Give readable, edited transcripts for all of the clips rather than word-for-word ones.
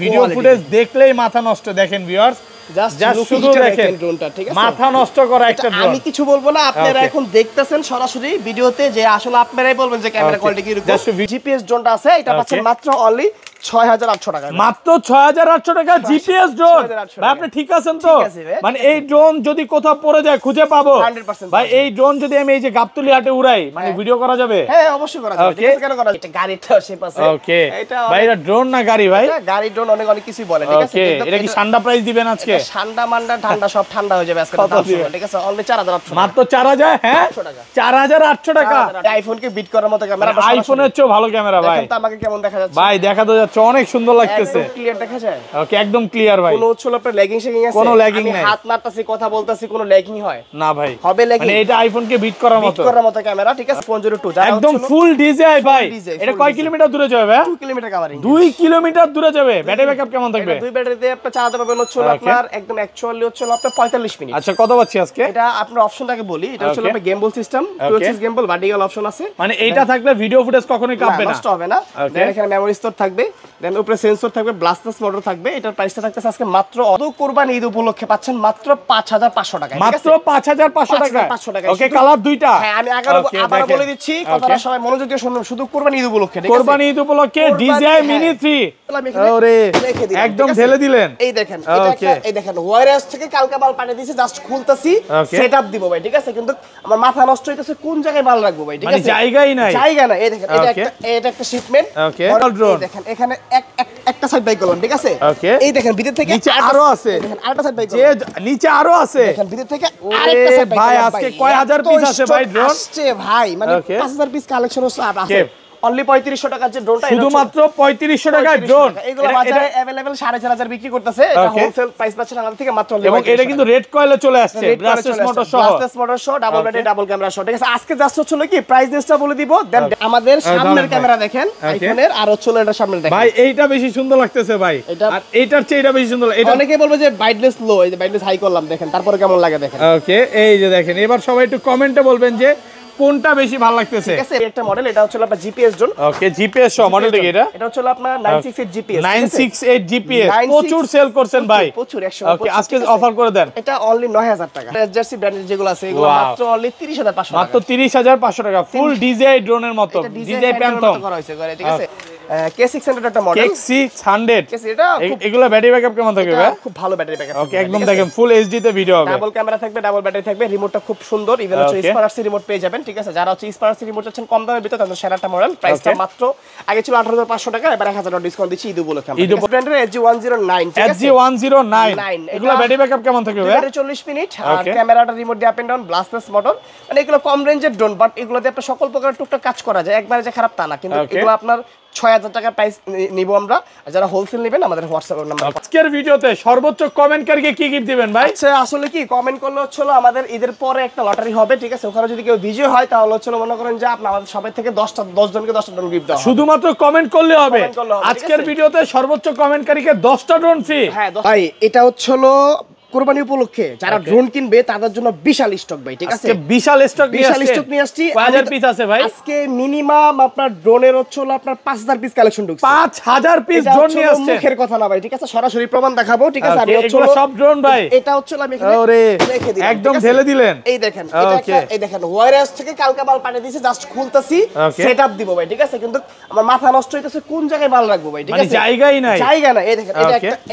Video footage দেখলেই মাথা নষ্ট। দেখেন ভিউয়ার্স, জাস্ট শুধু দেখেন ড্রোনটা, ঠিক আছে? মাথা নষ্ট করা একটা ড্রোন। আমি কিছু বলবো না, আপনারা এখন দেখতেছেন সরাসরি ভিডিওতে, যে আসলে আপনারাই বলবেন যে ক্যামেরা কোয়ালিটি কি রকম। জিপিএস ড্রোনটা আছে, এটা পাচ্ছেন মাত্র অনলি 6800 টাকা। মাত্র 6800 টাকা জিপিএস ড্রোন। ভাই আপনি ঠিক আছেন তো? মানে এই ড্রোন যদি কোথাও পড়ে যায় খুঁজে পাবো 100%। ভাই এই ড্রোন যদি আমি এই যে গাবতলী হাটে উড়াই, মানে ভিডিও করা যাবে? হ্যাঁ অবশ্যই করা যাবে। ঠিক আছে, কেন করা যাবে? এটা গাড়িটা শেপ আছে। ওকে ভাই, এটা ড্রোন না গাড়ি ভাই? এটা গাড়ি ড্রোন, অনেক অনেক কিছু বলে, ঠিক আছে? এটা কি ঠান্ডা প্রাইস দিবেন আজকে? ঠান্ডা মান্ডা ঠান্ডা সব ঠান্ডা হয়ে যাবে আজকে দাম শুনে, ঠিক আছে? অনলি 4800 মাত্র 4000। হ্যাঁ 4800 টাকা। আইফোন কে বিট করার মতো ক্যামেরা, আইফোনের চেয়ে ভালো ক্যামেরা ভাই। দেখেন তো আমাকে কেমন দেখা যাচ্ছে ভাই? দেখা তো যাচ্ছে, অনেক সুন্দর লাগতেছে। ক্লিয়ার দেখা যায়। ওকে একদম ক্লিয়ার ভাই। কোনো হচ্ছে আপনার ল্যাগিং শেকিং আছে? কোনো ল্যাগিং নাই। হাত নাড়তাছি, কথা বলতাছি, কোনো ল্যাগিং হয় না ভাই? হবে ল্যাগিং? মানে এটা আইফোন কে বিট করার মতো ক্যামেরা, ঠিক আছে? 502 যারা একদম ফুল ডিজাই ভাই। এটা কয় কিলোমিটার দূরে যাবে ভাই? 2 কিলোমিটার কভারিং। 2 কিলোমিটার দূরে যাবে। ব্যাটারি ব্যাকআপ কেমন থাকবে? দুই ব্যাটারিতে আপনি চালাতে পারবেন হচ্ছে আপনার একদম অ্যাকচুয়ালি হচ্ছে আপনার 45 মিনিট। আচ্ছা কত পাচ্ছি আজকে? এটা আপনার অপশনটাকে বলি, এটা হচ্ছে আপনার গেমবল সিস্টেম, 2 এক্সিস গেমবল, ভার্টিক্যাল অপশন আছে। মানে এইটা থাকলে ভিডিও ফুটেজ কখনোই কাঁপবে না, নষ্ট হবে না। দেন এখানে মেমরি স্টোর থাকবে, দেন উপরে সেন্সর থাকবে, ব্লাস্টারস মোটর থাকবে। এটার প্রাইসটা থাকতেছে আজকে মাত্র কুরবানি ঈদ উপলক্ষে পাচ্ছেন মাত্র 5500 টাকা। মাত্র 5500 টাকা। 500 টাকা। ওকে কালার দুইটা। হ্যাঁ আমি আবার বলে দিচ্ছি, কথাটা সবাই মনোযোগ দিয়ে শুনুন, শুধু কুরবানি ঈদ উপলক্ষে, ঠিক আছে? কুরবানি ঈদ উপলক্ষে ডিজাই মিনি 3। ওরে একদম ঢেলে দিলেন। এই দেখেন, এটা এই দেখেন ওয়্যারহাউস থেকে কালকে মাল পাঠিয়ে দিয়েছে, জাস্ট খুলতাছি, সেটআপ দিব ভাই, ঠিক আছে? কিন্তু আমার মাথা নষ্ট হইতাছে কোন জায়গায় মাল রাখবো ভাই, ঠিক আছে? মানে জায়গাই নাই, জায়গা নাই। এই দেখেন, এটা একটা শিপমেন্ট মডেল ড্রোন। দেখেন এখানে একটা সাইড বাই করলাম, ঠিক আছে? এই দেখেন ভিতর থেকে নিচে আরো আছে, দেখেন আরেকটা সাইড বাই যে নিচে আরো আছে, দেখেন ভিতর থেকে আরেকটা সাইড বাই। ভাই আজকে কয় হাজার পিস আছে ভাই ড্রোন? আসছে ভাই, মানে 5000 পিস কালেকশন আছে। অনলি 3500 টাকার যে ড্রোনটা, শুধুমাত্র 3500 টাকার ড্রোন। এগুলো বাজারে अवेलेबल 4500 বিক্রি করতেছে। এটা হোলসেল প্রাইস পাচ্ছেন আমাদের থেকে মাত্র। এবং এটা কিন্তু রেড কয়েলে চলে আসছে, ব্রাসলেস মোটর সহ, ব্রাসলেস মোটর সহ, ডাবল ব্যাটারি, ডাবল ক্যামেরা সহ, ঠিক আছে? আজকে জাস্ট হচ্ছে কি প্রাইস লিস্টটা বলে দিব, দেন আমাদের সামনের ক্যামেরা দেখেন আইফোনের, আর হচ্ছে এটা সামনে দেখেন। ভাই এইটা বেশি সুন্দর লাগতেছে ভাই, আর এইটার চেয়ে এটা বেশি সুন্দর। এটা অনেকে বলবে যে ব্রাইটনেস লো, এই যে ব্রাইটনেস হাই করলাম, দেখেন তারপরে কেমন লাগে দেখেন। ওকে এই যে দেখেন, এবার সবাই একটু কমেন্টে বলবেন যে কোনটা বেশি ভালো লাগতেছে। ঠিক আছে, একটা মডেল, এটা হচ্ছে আপনার জিপিএস ড্রোন। ওকে জিপিএস সহ মডেলটা কি? এটা হচ্ছে আপনার 968 জিপিএস। 968 জিপিএস প্রচুর সেল করছেন ভাই, প্রচুর 100। ওকে আজকে অফার করে দেন। এটা অনলি 9000 টাকা। জার্সি ব্র্যান্ডের যেগুলো আছে এগুলো মাত্র অনলি 30500 টাকা। মাত্র 30500 টাকা, ফুল ডিজাই ড্রোনের মতো, ডিজাই প্যান্থম করা হয়েছে করে, ঠিক আছে? K600 একটা মডেল, K600। এটা এগুলো ব্যাটারি ব্যাকআপ কেমন থাকবে ভাই? খুব ভালো ব্যাটারি ব্যাকআপ। ওকে একদম দেখেন ফুল এইচডি তে ভিডিও হবে, ডাবল ক্যামেরা থাকবে, ডাবল ব্যাটারি থাকবে, রিমোটটা খুব সুন্দর, ইভেন হচ্ছে স্পার্সি রিমোট পেয়ে যাবেন, ঠিক আছে? যারা হচ্ছে স্পার্সি রিমোট চাচ্ছেন কম দামের ভিতর, তাদের সেরাটা মডেল। প্রাইসটা মাত্র আগে ছিল 18500 টাকা, এবার 1000 টাকা ডিসকাউন্ট দিচ্ছি ঈদ উপলক্ষে। ঈদ ব্র্যান্ডের SG109, ঠিক আছে? SG109 এগুলো ব্যাটারি ব্যাকআপ কেমন থাকবে ভাই? 40 মিনিট, আর ক্যামেরাটা রিমোট দিয়ে আপ এন্ড ডাউন, ব্লাস্টারস মোটর। মানে এগুলো কম রেঞ্জের ড্রোন, বাট এগুলো দিয়ে আপনার সকল প্রকার টুকটাক কাজ করা যায়, একবারে যে খারাপ তা না। কিন্তু এগুলো আপনার 6000 টাকা প্রাইস নিব আমরা। যারা হোলসেল নেবেন আমাদের হোয়াটসঅ্যাপ নাম্বার। আজকের ভিডিওতে সর্বোচ্চ কমেন্টকারীকে কি গিফট দিবেন ভাই? আচ্ছা আসলে কি কমেন্ট করলে হচ্ছে আমাদের ঈদের পরে একটা লটারি হবে, ঠিক আছে? ওখানে যদি কেউ বিজয় হয় তাহলে হচ্ছে মনে করেন যে আপনি আমাদের সবাই থেকে 10 জনকে 10টা ড্রোন গিফট দেওয়া হবে। শুধুমাত্র কমেন্ট করলে হবে। আজকের ভিডিওতে সর্বোচ্চ কমেন্টকারীকে 10টা ড্রোন ফ্রি। হ্যাঁ ভাই, এটা হচ্ছে কুরবানি উপলক্ষে যারা ড্রোন কিনবে তাদের জন্য বিশাল স্টক ভাই, ঠিক আছে? বিশাল স্টক নিয়ে আসছি। কয়হাজার পিস আছে ভাই আজকে? মিনিমাম আপনার ড্রোনের হচ্ছে আপনার 5000 পিস কালেকশন ঢুকছে। 5000 পিস ড্রোন নিয়ে আসছে, মুখের কথা না ভাই, ঠিক আছে? সরাসরি প্রমাণ দেখাবো, ঠিক আছে? আমি হচ্ছে সব ড্রোন ভাই, এটা হচ্ছে আমি এখানে রেখে দিলাম, একদম ঢেলে দিলেন। এই দেখেন, এই দেখেন ওয়্যারহাউস থেকে কালকে মাল পাঠিয়ে দিয়েছে, জাস্ট খুলতাছি, সেটআপ দিব ভাই, ঠিক আছে? কিন্তু আমার মাথা নষ্ট হইতাছে কোন জায়গায় মাল রাখবো ভাই, ঠিক আছে? মানে জায়গাই নাই, জায়গা নাই। এই দেখেন,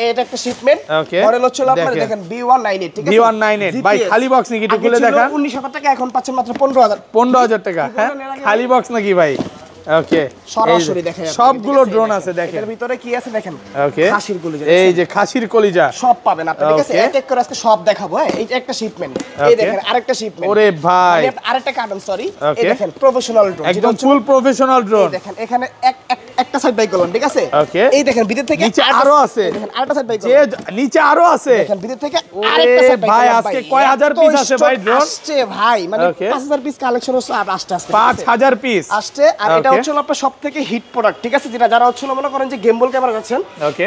এটা একটা শিপমেন্ট মডেল হচ্ছে আপনারা দেখেন B198, ঠিক আছে? B198 ভাই খালি বক্স নাকি? একটু খুলে দেখান। 19000 টাকা, এখন পাচ্ছেন মাত্র 15000 টাকা। হ্যাঁ খালি বক্স নাকি ভাই? ওকে সরাসরি দেখেন, সবগুলো ড্রোন আছে দেখেন। এর ভিতরে কি আছে দেখেন, ওকে খাসির কলিজা, এই যে খাসির কলিজা সব পাবেন আপনি, ঠিক আছে? এক এক করে আজকে সব দেখাবো। হ্যাঁ এই একটা শিপমেন্ট, এই দেখেন আরেকটা শিপমেন্ট। ওরে ভাই আরেকটা কার্টন, সরি, এই দেখেন প্রফেশনাল ড্রোন, একদম ফুল প্রফেশনাল ড্রোন। দেখেন এখানে একটা সাইড বাই করলাম, ঠিক আছে? এই দেখেন ভিতর থেকে নিচে আরো আছে, দেখেন আরেকটা সাইড বাই যে নিচে আরো আছে, দেখেন ভিতর থেকে আরেকটা সাইড বাই। ভাই আজকে কয় হাজার পিস আছে ভাই ড্রোন? আসছে ভাই, মানে 5000 পিস কালেকশন হচ্ছে, আসছে 5000 পিস আসছে। আর এটা হচ্ছে আপনার সবথেকে হিট প্রোডাক্ট, ঠিক আছে? যারা হচ্ছে মনে করেন যে গেমবল ক্যামেরা যাচ্ছেন,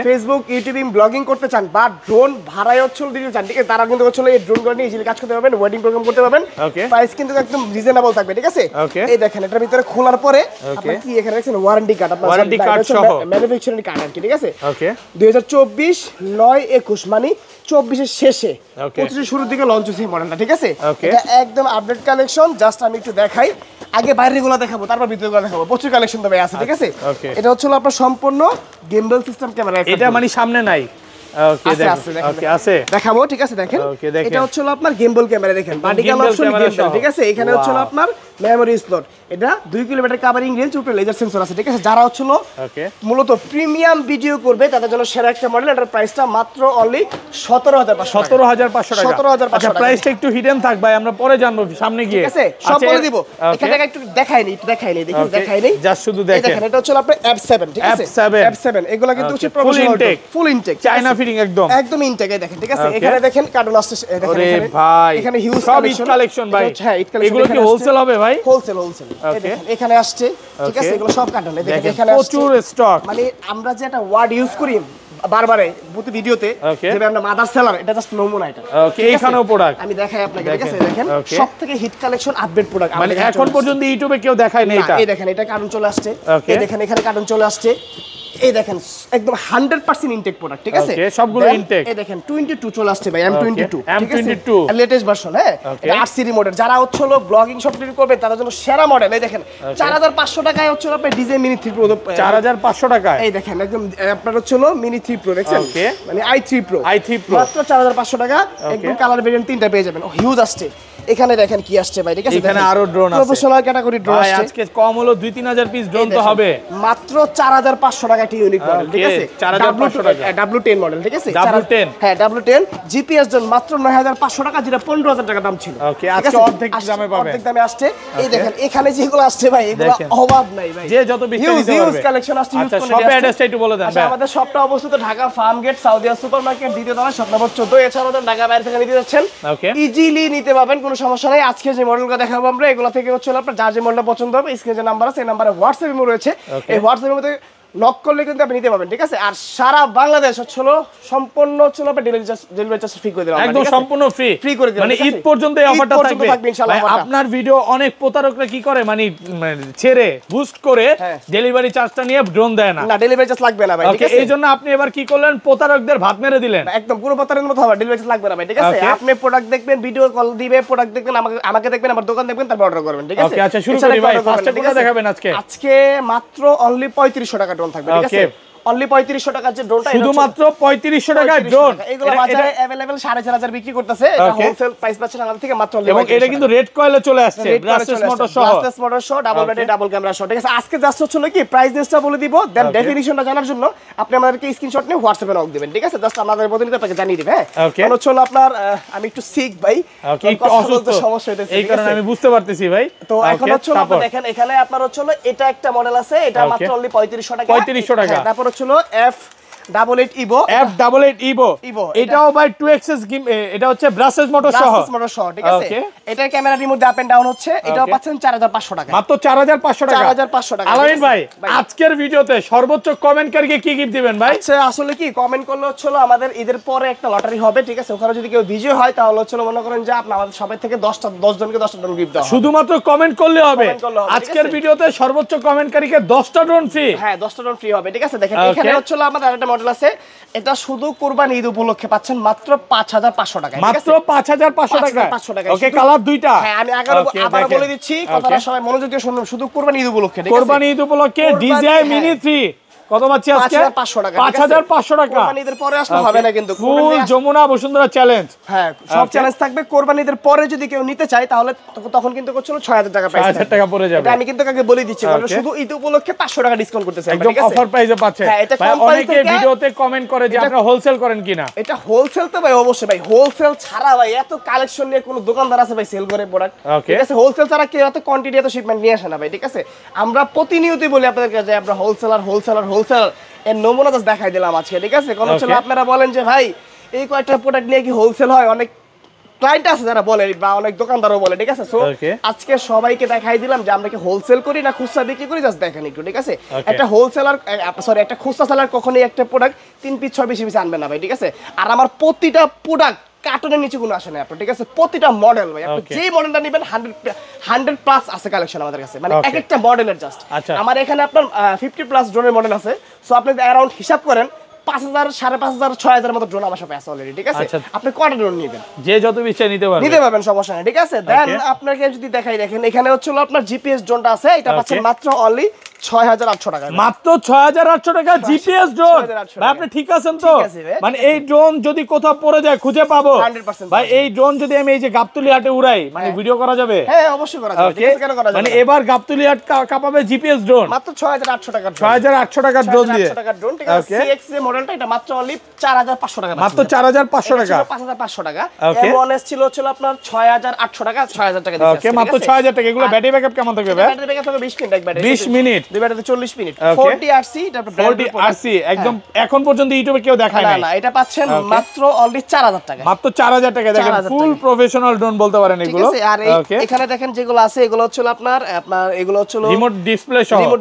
ফেসবুক ইউটিউব ব্লগিং করতে চান, বা ড্রোন ভাড়ায় হচ্ছে দিতে চান, ঠিক আছে? তারা কিন্তু হচ্ছে এই ড্রোন গুলো নিয়ে ইজিলি কাজ করতে পারবেন, ওয়েডিং প্রোগ্রাম করতে পারবেন। প্রাইস কিন্তু একদম রিজনেবল থাকবে, ঠিক আছে? এই দেখেন এটার ভিতরে খোলার পরে আপনি কি এখানে দেখছেন ওয়ারেন্টি কার্ড, আপনার ওয়ারেন্টি কার্ড সহ ম্যানুফ্যাকচারিং কার্ড আর কি, ঠিক আছে। ওকে 2024 9-21 মানে 24 এর শেষে 25 এর শুরুর দিকে লঞ্চ হয়েছে এই মডেলটা, ঠিক আছে। এটা একদম আপডেট কালেকশন। জাস্ট আমি একটু দেখাই, আগে বাইরের গুলো দেখাবো তারপর ভিতরের গুলো দেখাবো। প্রচুর কালেকশন তো ভাই আছে, ঠিক আছে। এটা হচ্ছে আপনার সম্পূর্ণ গিম্বল সিস্টেম ক্যামেরা, এটা মানে সামনে নাই। ওকে ওকে আছে দেখাবো, ঠিক আছে। দেখেন এটা হচ্ছে আপনার গিম্বল ক্যামেরা, দেখেন ভার্টিক্যাল অপশন গিম্বল, ঠিক আছে। এখানে হচ্ছে আপনার মেমোরি স্লট, এটা 2 কিলোমিটার কভারিং রেঞ্জ, উপরে লেজার সেন্সর আছে, ঠিক আছে। যারা হচ্ছে মূলত প্রিমিয়াম ভিডিও করবে তাদের জন্য সেরা একটা মডেল। এটার প্রাইসটা মাত্র অনলি 17,500 টাকা। 17,500 আচ্ছা, প্রাইসটা একটু হিডেন থাক ভাই, আমরা পরে জানবো সামনে গিয়ে, ঠিক আছে। সব বলে দিব। এখান থেকে একটু দেখাই নি, দেখুন দেখাই নি, জাস্ট শুধু দেখেন। এটা হচ্ছে আপনার F7, ঠিক আছে। F7 এগুলা কিন্তু হচ্ছে প্রফেশনাল ফুল ইনটেক চায়না ফিটিং, একদম ইনটেকে দেখেন, ঠিক আছে। এখানে দেখেন কার্টুন আসছে, দেখেন আরে ভাই এখানে হিউজ সব কালেকশন ভাই। হ্যাঁ, এগুলো কি হোলসেল হবে ভাই? হোলসেল এখানে আসছে, ঠিক আছে। এগুলো সব কার্টুন, দেখেন এখানে প্রচুর স্টক। মানে আমরা যে একটা ওয়ার্ড ইউজ করি বারবারে প্রতি ভিডিওতে, যে আমরা মাদার সেলার, এটা জাস্ট নমুনা। এটা ওকে, এখানেও প্রোডাক্ট আমি দেখাই আপনাকে, ঠিক আছে। দেখেন সবথেকে হিট কালেকশন আপডেট প্রোডাক্ট, মানে এখন পর্যন্ত ইউটিউবে কেউ দেখায় না এটা। এই দেখেন এটা কার্টুন চলে আসছে, এই দেখেন এখানে কার্টুন চলে আসছে, এই দেখেন একদম 100% ইনটেক প্রোডাক্ট, ঠিক আছে। ওকে, সবগুলো ইনটেক। এই দেখেন 22 চলে আসছে ভাই, M22, ঠিক আছে, M22 লেটেস্ট ভার্সন। হ্যাঁ, এটা 8 সিরি মডেল। যারা হচ্ছে ব্লগিং সফটওয়্যার করবে তাদের জন্য সেরা মডেল। এই দেখেন 4500 টাকায় হচ্ছে আপনার ডিজে মিনি 3 প্রো, 4500 টাকায়। এই দেখেন একদম আপনার হচ্ছে মিনি 3 প্রো, দেখছেন, মানে i3 প্রো মাত্র 4500 টাকা। একদম কালার ভেরিয়েন্ট 3টা পেয়ে যাবেন। হিউজ আসছে। এখানে দেখেন কি আসছে ভাই, ঠিক আছে। এখানে আরো ড্রোন আছে, প্রফেশনাল ক্যাটাগরি ড্রোন আসছে। আজকে কম হলো 2-3000 পিস ড্রোন তো হবে। মাত্র 4500 টাকা একটা ইউনিক মডেল, ঠিক আছে। 4500 টাকা W10 মডেল, ঠিক আছে। W10, হ্যাঁ W10 জিপিএস জন মাত্র 9500 টাকা, যেটা 15000 টাকা দাম ছিল। ওকে, আজকে অর্ধেক দামে পাবেন। অর্ধেক দামে আসছে। এই দেখেন এখানে যেগুলো আসছে ভাই, এগুলো অভাব নাই ভাই, যে যত বেশি নিতে পারবে। হিউজ কালেকশন আসছে। আচ্ছা, শপের অ্যাড্রেসটা একটু বলে দেন। আমাদের শপটা অবস্থিত ঢাকা ফার্ম গেট সাউদিয়া সুপারমার্কেট, দ্বিতীয় তলা, শপ নম্বর 14। এছাড়াও ঢাকা বাইরে থেকে নিতে যাচ্ছেন, ইজিলি নিতে পারবেন, কোনো সমস্যা নাই। আজকে যে মডেলগুলো দেখাবো আমরা, এগুলো থেকে হচ্ছে আপনার যার যে মডেলটা পছন্দ হবে, স্ক্রিনে যে নাম্বার আছে এই নাম্বারে হোয়াটসঅ্যাপ ইমো রয়েছে, এই হোয়াটসঅ্যাপের মধ্যে নক করলে কিন্তু আপনি নিতে পারবেন, ঠিক আছে। আর সারা বাংলাদেশ সম্পূর্ণ আপনি ডেলিভারি চার্জ ফ্রি করে দিলাম, একদম সম্পূর্ণ ফ্রি করে দিলাম। মানে ঈদ পর্যন্ত এই অফারটা থাকবে ইনশাআল্লাহ। আপনার ভিডিও অনেক প্রতারকরা কি করে, মানে ছেড়ে বুস্ট করে ডেলিভারি চার্জটা নিয়ে ড্রোন দেয় না। ডেলিভারি চার্জ লাগবে না ভাই, ঠিক আছে। এইজন্য আপনি এবার কি করলেন, প্রতারকদের ভাত মেরে দিলেন। একদম পুরো প্রতারণের মতো হবে, ডেলিভারি চার্জ লাগবে না ভাই, ঠিক আছে। আপনি প্রোডাক্ট দেখবেন, ভিডিও কল দিবে, প্রোডাক্ট দেখবেন, আমাকে দেখবেন, আমার দোকান দেখবেন, তারপর অর্ডার করবেন, ঠিক আছে। ওকে, আচ্ছা শুরু করি ভাই। ফার্স্টে কোনটা দেখাবেন আজকে? আজকে মাত্র অনলি 3500 টাকা ড্রোন থাকবে, ঠিক আছে। অনলি 3500 টাকার যে ড্রোনটা, শুধুমাত্র 3500 টাকায় ড্রোন। এগুলো বাজারে अवेलेबल 4500 বিক্রি করতেছে। এটা হোলসেল প্রাইস পাচ্ছেন আমাদের থেকে মাত্র অনলি। এবং এটা কিন্তু রেড কয়েলে চলে আসছে, ব্রাসলেস মোটর সহ, ডাবল ব্যাটারি, ডাবল ক্যামেরা সহ, ঠিক আছে। আজকে জাস্ট হচ্ছে কি প্রাইস লিস্টটা বলে দিব, দেন ডেফিনিশনটা জানার জন্য আপনি আমাদেরকে স্ক্রিনশট নিয়ে হোয়াটসঅ্যাপে নক দিবেন, ঠিক আছে। জাস্ট আমাদের প্রতিনিধি আপনাকে জানিয়ে দিবে। হ্যাঁ, কারণ হচ্ছে আপনার আমি একটু সিক ভাই, একটু অসুস্থ, সমস্যা হইতেছে, এই কারণে আমি বুঝতে পারতেছি ভাই। তো এখন হচ্ছে আপনি দেখেন এখানে আপনার হচ্ছে এটা একটা মডেল আছে, এটা মাত্র অনলি 3500 টাকা। 3500 টাকা। তারপর হচ্ছে F88 Evo, F88 Evo, এটাও ভাই 2xs এটা হচ্ছে ব্রাসলেস মোটর সহ, ঠিক আছে। এটার camera remote up and down হচ্ছে, এটাও পাচ্ছেন 4500 টাকা, মাত্র 4500 টাকা। 4500 টাকা। আলামিন ভাই, আজকের ভিডিওতে সর্বোচ্চ কমেন্টকারীকে কি গিফট দিবেন ভাই? আচ্ছা, আসলে কি কমেন্ট করলে হচ্ছে আমাদের ঈদের পরে একটা লটারি হবে, ঠিক আছে। ওখানে যদি কেউ বিজয় হয় তাহলে হচ্ছে মনে করেন যে আপনি আমাদের সবাই থেকে 10 জনকে 10টা ড্রোন গিফট দেওয়া হবে। শুধুমাত্র কমেন্ট করলে হবে। আজকের ভিডিওতে সর্বোচ্চ কমেন্টকারীকে 10টা ড্রোন ফ্রি। হ্যাঁ, 10টা ড্রোন ফ্রি হবে, ঠিক আছে। দেখেন এখানে হচ্ছে আমাদের আরেকটা মডেল আছে, এটা শুধু কুরবানি ঈদ উপলক্ষে পাচ্ছেন মাত্র 5500 টাকা, মাত্র 5500 টাকা। ওকে, কালার দুইটা। হ্যাঁ, আমি আবার বলে দিচ্ছি, কথাটা সবাই মনোযোগ দিয়ে শুনুন। শুধু কুরবানি ঈদ উপলক্ষে, ঠিক আছে। কুরবানি ঈদ উপলক্ষে ডিজিআই মিনি 3 কত পাচ্ছি আজকে? 5500 টাকা। 5500 টাকা। কোরবানিদের পরে আসলে হবে না কিন্তু। ফুল যমুনা বসুন্ধরা চ্যালেঞ্জ। হ্যাঁ, সব চ্যালেঞ্জ থাকবে। কোরবানিদের পরে যদি কেউ নিতে চায় তাহলে তখন কিন্তু করছিল 6000 টাকা প্রাইস। 6000 টাকা পড়ে যাবে। এটা আমি কিন্তু কাকে বলে দিচ্ছি, কারণ শুধু ঈদ উপলক্ষে 500 টাকা ডিসকাউন্ট করতেছে, একদম অফার প্রাইসে পাচ্ছেন। ভাই অনেকে ভিডিওতে কমেন্ট করে যে আপনারা হোলসেল করেন কিনা। এটা হোলসেল তো ভাই অবশ্যই ভাই, হোলসেল ছাড়া ভাই এত কালেকশন নিয়ে কোন দোকানদার আছে ভাই সেল করে প্রোডাক্ট, ঠিক আছে। হোলসেল ছাড়া কেউ এত কোয়ান্টিটি এত শিপমেন্ট নিয়ে আসে না ভাই, ঠিক আছে। আমরা প্রতিনিয়তই বলি আপনাদেরকে যে আমরা হোলসেলার এর নমুনা জাস্ট দেখাই দিলাম আজকে, ঠিক আছে। কোন হচ্ছে আপনারা বলেন যে ভাই এই কয়টা প্রোডাক্ট নিয়ে কি হোলসেল হয়, অনেক ক্লায়েন্ট আছে যারা বলে বা অনেক দোকানদারও বলে, ঠিক আছে। সো আজকে সবাইকে দেখাই দিলাম যে আমরা কি হোলসেল করি না খুচরা বিক্রি করি, জাস্ট দেখেন একটু, ঠিক আছে। একটা হোলসেলার একটা খুচরা সেলার কখনোই একটা প্রোডাক্ট 3 পিস 6 পিস আনবে না ভাই, ঠিক আছে। আর আমার প্রতিটা প্রোডাক্ট কার্টনের নিচে কোনো আসে না আপনার, ঠিক আছে? প্রতিটা মডেল ভাই, আপনি যে মডেলটা নেবেন 100 প্লাস আছে কালেকশন আমাদের কাছে, মানে এক একটা মডেলের জাস্ট। আমার এখানে আপনার 50 প্লাস ড্রোনের মডেল আছে, সো আপনি অ্যারাউন্ড হিসাব করেন 5000, 5500, 6000 মতো ড্রোন আমার সাথে আছে অলরেডি, ঠিক আছে? আপনি কয়টা ড্রোন নেবেন, যে যত ইচ্ছা নিতে পারবেন, সমস্যা নেই, ঠিক আছে? দেন আপনাকে যদি দেখাই, দেখেন এখানে হচ্ছে আপনার জিপিএস ড্রোনটা আছে, এটা পাচ্ছেন মাত্র অনলি 6800 টাকা, মাত্র 6800 টাকা জিপিএস ড্রোন। ভাই আপনি ঠিক আছেন তো? মানে এই ড্রোন যদি কোথাও পড়ে যায় খুঁজে পাবো 100%। ভাই এই ড্রোন যদি আমি এই যে গাবতলী হাটে উড়াই, মানে ভিডিও করা যাবে? হ্যাঁ অবশ্যই করা যাবে, ঠিক আছে? কেন করা যাবে? মানে এবার গাবতলী হাট কাঁপাবে জিপিএস ড্রোন মাত্র 6800 টাকা, 6800 টাকার ড্রোন দিয়ে। 6800 টাকার ড্রোন, ঠিক আছে? সিএক্স যে মডেলটা, এটা মাত্র অনলি 4500 টাকা, মাত্র 4500 টাকা, 5500 টাকা। M1S ছিল আপনার 6800 টাকা, 6000 টাকা দিয়েছে। ওকে, মাত্র 6000 টাকা। এগুলো ব্যাটারি ব্যাকআপ কেমন থাকবে ভাই? ব্যাটারি ব্যাকআপ হবে 20 মিনিট, এক ব্যাটারি 20 মিনিট, দুই ব্যাটারিতে 40 মিনিট। 40RC, এটা 40RC একদম এখন পর্যন্ত ইউটিউবে কেউ দেখায় নাই। না, এটা পাচ্ছেন মাত্র অনলি 4000 টাকা, মাত্র 4000 টাকা। দেখেন ফুল প্রফেশনাল ড্রোন বলতে পারেন এগুলো, ঠিক আছে? আর এখানে দেখেন যেগুলো আছে, এগুলো হচ্ছে আপনার এগুলো হচ্ছে রিমোট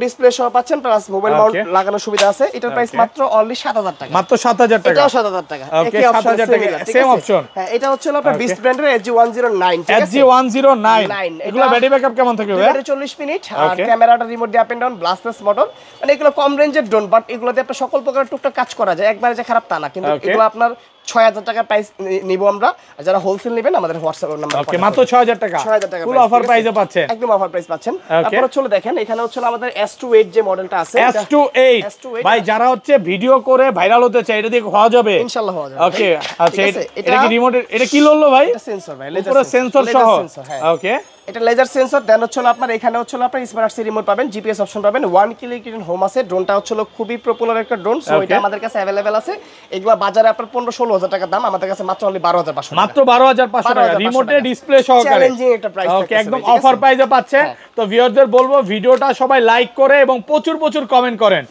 ডিসপ্লে সহ পাচ্ছেন, প্লাস মোবাইল মাউন্ট লাগানোর সুবিধা আছে। এটার প্রাইস মাত্র অনলি 7000 টাকা, মাত্র 7000 টাকা। এটাও 7000 টাকা, ওকে 7000 টাকা, সেম অপশন। হ্যাঁ, এটা হচ্ছে আপনার বিস্ট ব্র্যান্ডের SG109, ঠিক আছে? SG109 এগুলো ব্যাটারি ব্যাকআপ কেমন থাকবে ভাই? ব্যাটারি 40 মিনিট, আর ক্যামেরাটা রিমোট দিয়ে up and down, brushless motor. মানে এগুলো কম রেঞ্জের ড্রোন, বাট এগুলোতে আপনার সকল প্রকার টুকটাক কাজ করা যায়, একবারে যে খারাপ তা না। কিন্তু এগুলো আপনার 6000 টাকা প্রাইস নিব আমরা, আর যারা হোলসেল নেবেন আমাদের হোয়াটসঅ্যাপ নাম্বার। ওকে, মাত্র 6000 টাকা, 6000 টাকা ফুল অফার প্রাইসে পাচ্ছেন, একদম অফার প্রাইস পাচ্ছেন। তারপর চলে দেখেন এখানে হচ্ছে আমাদের S28 যে মডেলটা আছে, S28 ভাই যারা হচ্ছে ভিডিও করে ভাইরাল হতে চায়, এটা দিয়ে হওয়া যাবে ইনশাআল্লাহ, হওয়া যাবে। ওকে, আচ্ছা এটা কি রিমোট? এটা কি ললো ভাই? এটা সেন্সর ভাই, পুরো সেন্সর সহ। ওকে, এটা লেজার সেন্সর। দেন হচ্ছে আপনার এখানে হচ্ছে আপনার স্মার্ট সি রিমোট পাবেন, জিপিএস অপশন পাবেন, 1 ক্লিক হোম আছে। ড্রোনটা হচ্ছে খুবই পপুলার একটা ড্রোন, সো এটা আমাদের কাছে अवेलेबल আছে। এগুলা বাজারে আপনার 15-16 টাকা দাম, আমাদের কাছে মাত্র অনলি 12500 টাকা, মাত্র 12500 টাকা রিমোটে ডিসপ্লে সহকারে। চ্যালেঞ্জিং একটা প্রাইস, ওকে, একদম অফার প্রাইসে পাচ্ছেন। তো ভিউয়ারদের বলবো ভিডিওটা সবাই লাইক করে এবং প্রচুর প্রচুর কমেন্ট করেন।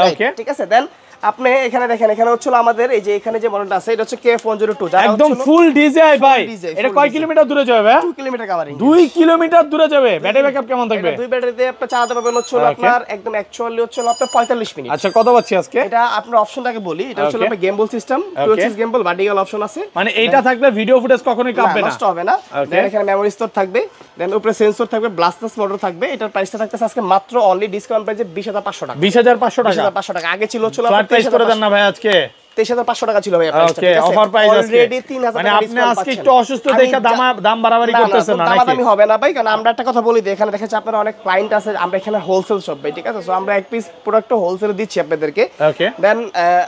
ওকে, ঠিক আছে? দেন আপনি এখানে দেখেন, এখানে হচ্ছে আমাদের এই যে এখানে যে মডেলটা আছে, এটা হচ্ছে KF102, যারা একদম ফুল ডিজাই ভাই। এটা কয় কিলোমিটার দূরে যাবে? 2 কিলোমিটার কভারিং, 2 কিলোমিটার দূরে যাবে। ব্যাটারি ব্যাকআপ কেমন থাকবে? দুই ব্যাটারিতে আপনি চালাতে পারবেন হচ্ছে আপনার একদম অ্যাকচুয়ালি হচ্ছে আপনার 45 মিনিট। আচ্ছা, কত পাচ্ছি আজকে? এটা আপনার অপশনটাকে বলি, এটা হচ্ছে আপনার গেমবল সিস্টেম, 12 গেমবল ভার্টিক্যাল অপশন আছে। মানে এইটা থাকলে ভিডিও ফুটেজ কখনোই কাঁপবে না, নষ্ট হবে না। দেন এখানে মেমরি স্টোর থাকবে, দেন উপরে সেন্সর থাকবে, ব্লাস্টলেস মোটর থাকবে। এটার প্রাইসটা থাকতেছে আজকে মাত্র অনলি ডিসকাউন্ট প্রাইসে 20500 টাকা, 20500 টাকা, 20500 টাকা। আগে ছিল ফ্ল্যাট প্রাইস করে দেন না ভাই আজকে? 23500 টাকা ছিল ভাই প্রাইসটা, ওকে, অফার প্রাইস আছে অলরেডি 3000 টাকা। মানে আপনি আজকে একটু অসুস্থ দেখে দাম বাড়াবাড়ি করতেছেন না নাকি? দাম হবে না ভাই, কারণ আমরা একটা কথা বলি, এখানে দেখেন আপনারা অনেক ক্লায়েন্ট আছে, আমরা এখানে হোলসেল শপ ভাই, ঠিক আছে? সো আমরা এক পিস প্রোডাক্ট হোলসেলে দিচ্ছি আপনাদেরকে। ওকে, দেন